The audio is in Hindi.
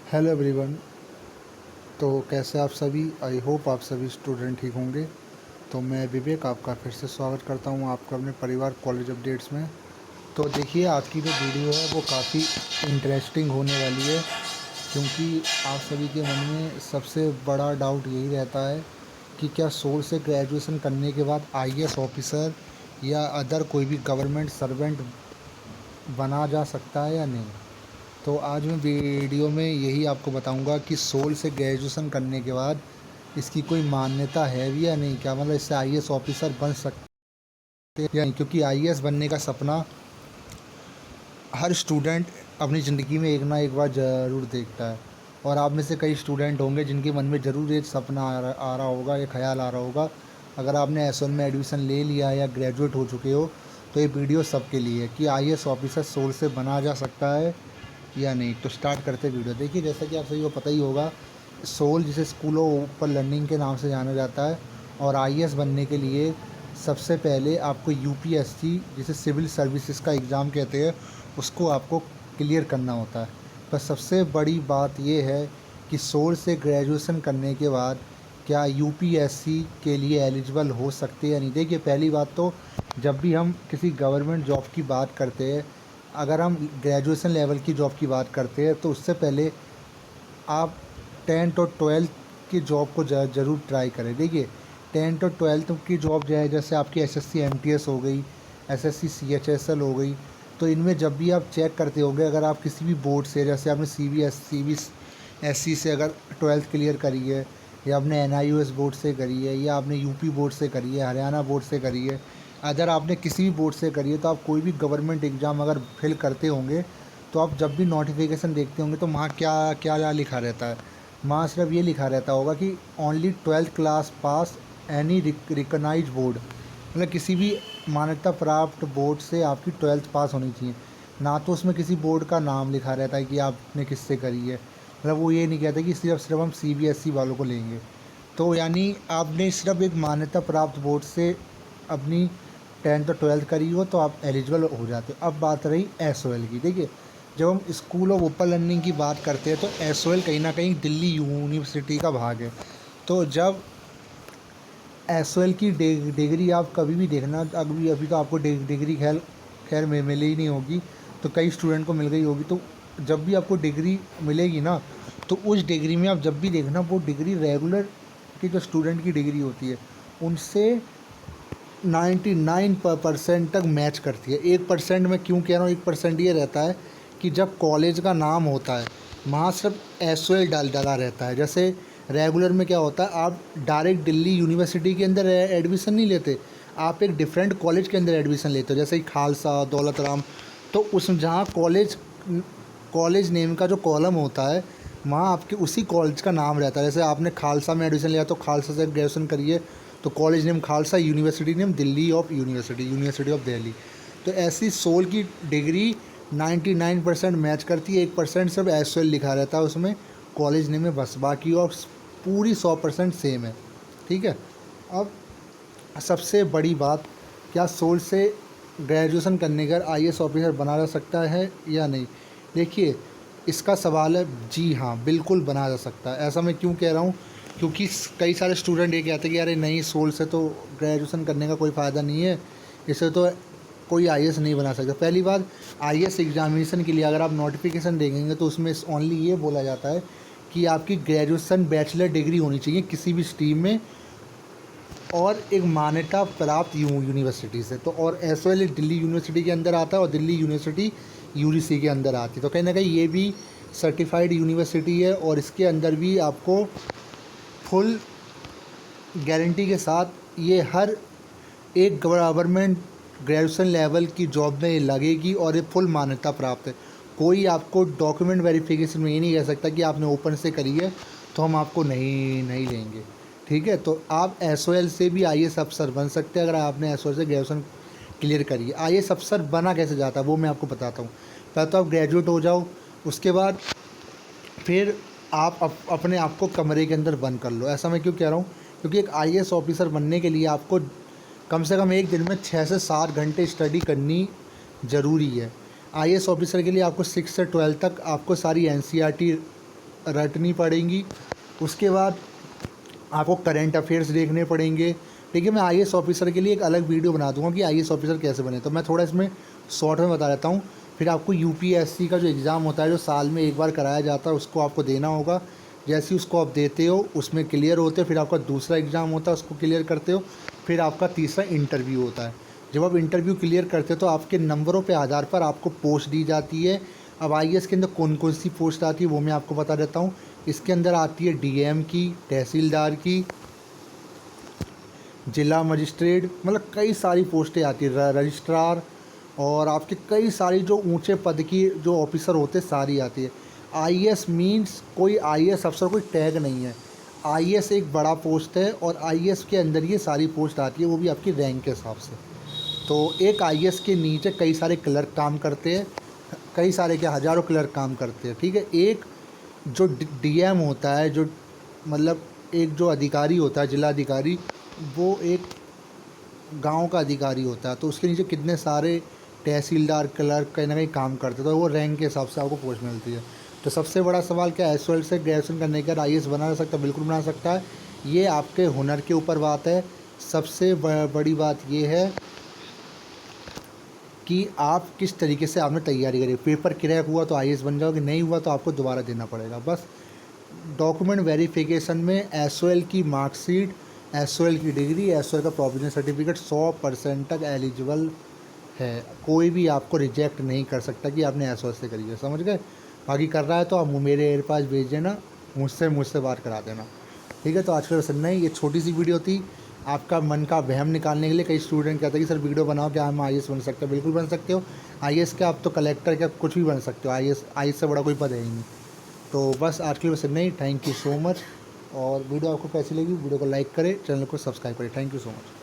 Hello everyone. तो कैसे आप सभी? आई होप आप सभी स्टूडेंट ठीक होंगे। तो मैं विवेक आपका फिर से स्वागत करता हूं आपका अपने परिवार कॉलेज अपडेट्स में। तो देखिए, आज की जो वीडियो है वो काफ़ी इंटरेस्टिंग होने वाली है, क्योंकि आप सभी के मन में सबसे बड़ा डाउट यही रहता है कि क्या सोल से ग्रेजुएशन करने के बाद आईएएस ऑफिसर या अदर कोई भी गवर्नमेंट सर्वेंट बना जा सकता है या नहीं। तो आज मैं वीडियो में यही आपको बताऊंगा कि सोल से ग्रेजुएशन करने के बाद इसकी कोई मान्यता है भी या नहीं, क्या मतलब इससे आईएएस ऑफिसर बन सकते हैं या नहीं, क्योंकि आईएएस बनने का सपना हर स्टूडेंट अपनी ज़िंदगी में एक ना एक बार ज़रूर देखता है। और आप में से कई स्टूडेंट होंगे जिनके मन में ज़रूर एक सपना आ रहा होगा, एक ख्याल आ रहा होगा। अगर आपने एस में एडमिशन ले लिया है या ग्रेजुएट हो चुके हो तो ये वीडियो सबके लिए है कि आईएएस ऑफिसर सोल से बना जा सकता है या नहीं। तो स्टार्ट करते वीडियो। देखिए, जैसा कि आप सभी को पता ही होगा, सोल जिसे स्कूल ऑफ ओपन लर्निंग के नाम से जाना जाता है, और आईएएस बनने के लिए सबसे पहले आपको यूपीएससी, जिसे सिविल सर्विसेज का एग्ज़ाम कहते हैं, उसको आपको क्लियर करना होता है। पर सबसे बड़ी बात यह है कि सोल से ग्रेजुएशन करने के बाद क्या यूपीएससी के लिए एलिजिबल हो सकते हैं या नहीं। देखिए, पहली बात तो जब भी हम किसी गवर्नमेंट जॉब की बात करते हैं, अगर हम ग्रेजुएशन लेवल की जॉब की बात करते हैं, तो उससे पहले आप 10th और 12th की जॉब को ज़रूर ट्राई करें। देखिए, 10th और 12th की जॉब जो है, जैसे आपकी एसएससी एमटीएस हो गई, एसएससी सीएचएसएल हो गई, तो इनमें जब भी आप चेक करते होंगे, अगर आप किसी भी बोर्ड से, जैसे आपने सीबीएसई से अगर 12th क्लियर करी है, या आपने एनआईओएस बोर्ड से करी है, या आपने यूपी बोर्ड से करी है, हरियाणा बोर्ड से करी है, अगर आपने किसी भी बोर्ड से करी है, तो आप कोई भी गवर्नमेंट एग्ज़ाम अगर फिल करते होंगे, तो आप जब भी नोटिफिकेशन देखते होंगे तो वहाँ क्या क्या लिखा रहता है। वहाँ सिर्फ ये लिखा रहता होगा कि only 12th class pass any recognise board, मतलब किसी भी मान्यता प्राप्त बोर्ड से आपकी 12th पास होनी चाहिए। ना तो उसमें किसी बोर्ड का नाम लिखा रहता है कि आपने किससे करी है, मतलब वो ये नहीं कहते कि सिर्फ हम सीबीएसई वालों को लेंगे। तो यानी आपने सिर्फ एक मान्यता प्राप्त बोर्ड से अपनी 10th और 12th करी हो तो आप एलिजिबल हो जाते हो। अब बात रही एसओएल की। देखिए, जब हम स्कूल ऑफ ओपन लर्निंग की बात करते हैं तो एसओएल कहीं ना कहीं दिल्ली यूनिवर्सिटी का भाग है। तो जब एसओएल की डिग्री आप कभी भी देखना, अभी तो आपको डिग्री खैर में मिली ही नहीं होगी, तो कई स्टूडेंट को मिल गई होगी। तो जब भी आपको डिग्री मिलेगी ना, तो उस डिग्री में आप जब भी देखना, वो डिग्री रेगुलर की जो स्टूडेंट की डिग्री होती है उनसे 99% तक मैच करती है। 1% में क्यों कह रहा हूँ, 1% ये रहता है कि जब कॉलेज का नाम होता है वहाँ सिर्फ एसओएल डाला रहता है। जैसे रेगुलर में क्या होता है, आप डायरेक्ट दिल्ली यूनिवर्सिटी के अंदर एडमिशन नहीं लेते, आप एक डिफरेंट कॉलेज के अंदर एडमिशन लेते हो, जैसे खालसा, दौलत राम। तो उस जहाँ कॉलेज नेम का जो कॉलम होता है, वहाँ आपके उसी कॉलेज का नाम रहता है। जैसे आपने खालसा में एडमिशन लिया तो खालसा से ग्रेजुएशन करिए, तो college name Khalsa, university name Delhi of university of Delhi. तो ऐसी सोल की डिग्री 99% मैच करती है, 1% सिर्फ एसओएल लिखा रहता है उसमें कॉलेज नेम में, बस बाकी और पूरी 100% सेम है। ठीक है। अब सबसे बड़ी बात, क्या सोल से ग्रेजुएशन करने का आईएएस ऑफिसर बना जा सकता है या नहीं। देखिए, इसका सवाल है जी हाँ, बिल्कुल बना जा सकता है। ऐसा मैं क्यों कह रहा हूँ, क्योंकि कई सारे स्टूडेंट ये कहते हैं कि अरे नहीं, सोल से तो ग्रेजुएशन करने का कोई फ़ायदा नहीं है, इससे तो कोई आईएएस नहीं बना सकता। पहली बात, आईएएस एग्जामिनेशन के लिए अगर आप नोटिफिकेशन देखेंगे तो उसमें ओनली ये बोला जाता है कि आपकी ग्रेजुएशन बैचलर डिग्री होनी चाहिए किसी भी स्ट्रीम में, और एक मान्यता प्राप्त यूनिवर्सिटी से। तो और एसओएल दिल्ली यूनिवर्सिटी के अंदर आता है और दिल्ली यूनिवर्सिटी यूजीसी के अंदर आती है। तो कहीं ना कहीं ये भी सर्टिफाइड यूनिवर्सिटी है, और इसके अंदर भी आपको फुल गारंटी के साथ ये हर एक गवर्नमेंट ग्रेजुएशन लेवल की जॉब में लगेगी, और ये फुल मान्यता प्राप्त है। कोई आपको डॉक्यूमेंट वेरिफिकेशन में ये नहीं कह सकता कि आपने ओपन से करी है तो हम आपको नहीं लेंगे। ठीक है। तो आप एसओएल से भी आईएएस अफसर बन सकते हैं अगर आपने एसओएल से ग्रेजुएशन क्लियर करी है। आईएएस अफसर बना कैसे जाता है वो मैं आपको बताता हूँ। पहले तो आप ग्रेजुएट हो जाओ, उसके बाद फिर आप अपने आप को कमरे के अंदर बंद कर लो। ऐसा मैं क्यों कह रहा हूँ, क्योंकि एक आईएएस ऑफिसर बनने के लिए आपको कम से कम एक दिन में 6 से 7 घंटे स्टडी करनी ज़रूरी है। आईएएस ऑफिसर के लिए आपको 6 से 12 तक आपको सारी एनसीईआरटी रटनी पड़ेंगी। उसके बाद आपको करंट अफेयर्स देखने पड़ेंगे। ठीक है, मैं आईएएस ऑफिसर के लिए एक अलग वीडियो बना दूंगा कि आईएएस ऑफिसर कैसे बने, तो मैं थोड़ा इसमें शॉर्ट में बता देता हूँ। फिर आपको यूपीएससी का जो एग्ज़ाम होता है, जो साल में एक बार कराया जाता है, उसको आपको देना होगा। जैसे ही उसको आप देते हो, उसमें क्लियर होते हो, फिर आपका दूसरा एग्ज़ाम होता है, उसको क्लियर करते हो, फिर आपका तीसरा इंटरव्यू होता है। जब आप इंटरव्यू क्लियर करते हो तो आपके नंबरों पे आधार पर आपको पोस्ट दी जाती है। अब आईएएस के अंदर कौन कौन सी पोस्ट आती है वो मैं आपको बता देता हूँ। इसके अंदर आती है डीएम की, तहसीलदार की, जिला मजिस्ट्रेट, मतलब कई सारी पोस्टें आती है, रजिस्ट्रार, और आपके कई सारी जो ऊंचे पद की जो ऑफिसर होते हैं सारी आती है। आईएएस मींस कोई आईएएस अफसर कोई टैग नहीं है। आईएएस एक बड़ा पोस्ट है और आईएएस के अंदर ये सारी पोस्ट आती है, वो भी आपकी रैंक के हिसाब से। तो एक आईएएस के नीचे कई सारे क्लर्क काम करते हैं, कई सारे क्या हज़ारों क्लर्क काम करते हैं। ठीक है, एक जो डीएम होता है, जो मतलब एक जो अधिकारी होता है, जिला अधिकारी, वो एक गांव का अधिकारी होता है, तो उसके नीचे कितने सारे तहसीलदार, क्लर्क कहीं ना कहीं काम करते हैं, तो वो रैंक के हिसाब से आपको पोस्ट मिलती है। तो सबसे बड़ा सवाल क्या, एसओएल से ग्रेजुएशन करने के बाद आईएएस बना सकता है? बिल्कुल बना सकता है। ये आपके हुनर के ऊपर बात है। सबसे बड़ी बात ये है कि आप किस तरीके से आपने तैयारी करी। पेपर क्रैक हुआ तो आईएएस बन जाओगे, नहीं हुआ तो आपको दोबारा देना पड़ेगा। बस डॉक्यूमेंट वेरिफिकेशन में एसओएल की मार्कशीट, एसओएल की डिग्री, एसओएल का प्रोविजनल सर्टिफिकेट 100% तक एलिजिबल है। कोई भी आपको रिजेक्ट नहीं कर सकता कि आपने एसओएल से करी है, समझ गए। बाकी कर रहा है तो आप मेरे पास भेज देना, मुझसे बात करा देना। ठीक है, तो आज का बस इतना ही। ये छोटी सी वीडियो थी आपका मन का वहम निकालने के लिए। कई स्टूडेंट कहते हैं कि सर वीडियो बनाओ, क्या हम आईएएस बन सकते हैं? बिल्कुल बन सकते हो। आईएएस क्या, आप तो कलेक्टर क्या कुछ भी बन सकते हो। आईएएस से बड़ा कोई पद है ही नहीं। तो बस आज के लिए बस इतना ही। Thank you so much. और वीडियो आपको कैसी लगी, वीडियो को लाइक करें, चैनल को सब्सक्राइब करें। Thank you so much.